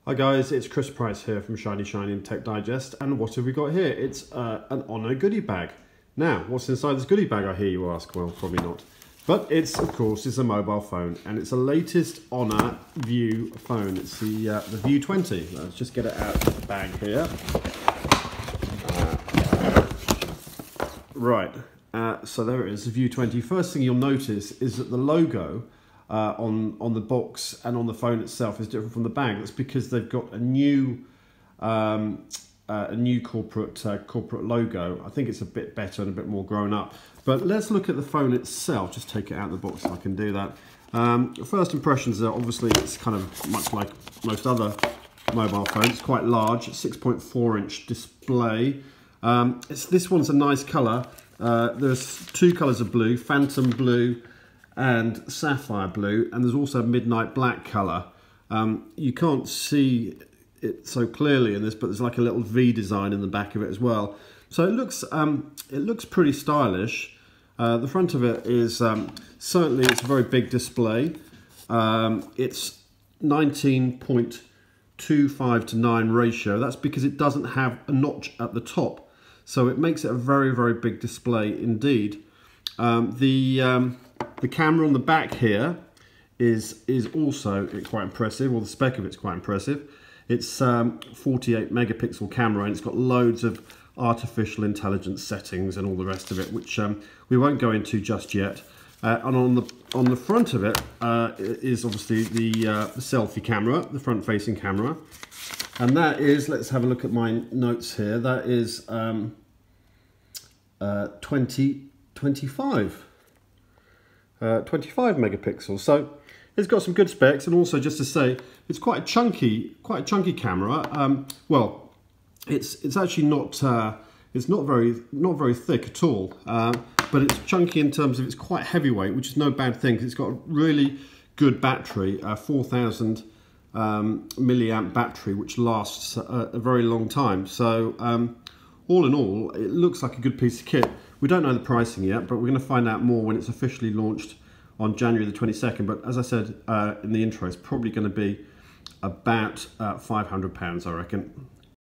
Hi guys, it's Chris Price here from Shiny and Tech Digest, and what have we got here? It's an Honor goodie bag. Now, what's inside this goodie bag, I hear you ask? Well, probably not. But it's, of course, it's a mobile phone, and it's the latest Honor View phone. It's the View 20. Let's just get it out of the bag here. Right, so there it is, the View 20. First thing you'll notice is that the logo on the box and on the phone itself is different from the bag. That's because they've got a new corporate logo. I think it's a bit better and a bit more grown up. But let's look at the phone itself. Just take it out of the box so I can do that. First impressions are obviously it's kind of much like most other mobile phones. It's quite large, 6.4-inch display. This one's a nice colour. There's two colours of blue, Phantom Blue and Sapphire Blue, and there's also a Midnight Black colour. You can't see it so clearly in this, but there's like a little V design in the back of it as well. So it looks pretty stylish. The front of it is certainly it's a very big display. It's 19.25 to 9 ratio. That's because it doesn't have a notch at the top, so it makes it a very, very big display indeed. The camera on the back here is also quite impressive, or the spec of it's quite impressive. It's 48 megapixel camera, and it's got loads of artificial intelligence settings and all the rest of it, which we won't go into just yet. And on the front of it is obviously the selfie camera, the front-facing camera, and that is, let's have a look at my notes here. That is 25 megapixels. So it's got some good specs, and also just to say, it's quite a chunky camera. Well, it's actually not it's not very thick at all, but it's chunky in terms of it's quite heavyweight, which is no bad thing because it's got a really good battery, 4,000 milliamp battery, which lasts a very long time. So all in all, it looks like a good piece of kit. We don't know the pricing yet, but we're going to find out more when it's officially launched on January the 22nd. But as I said in the intro, it's probably going to be about £500, I reckon.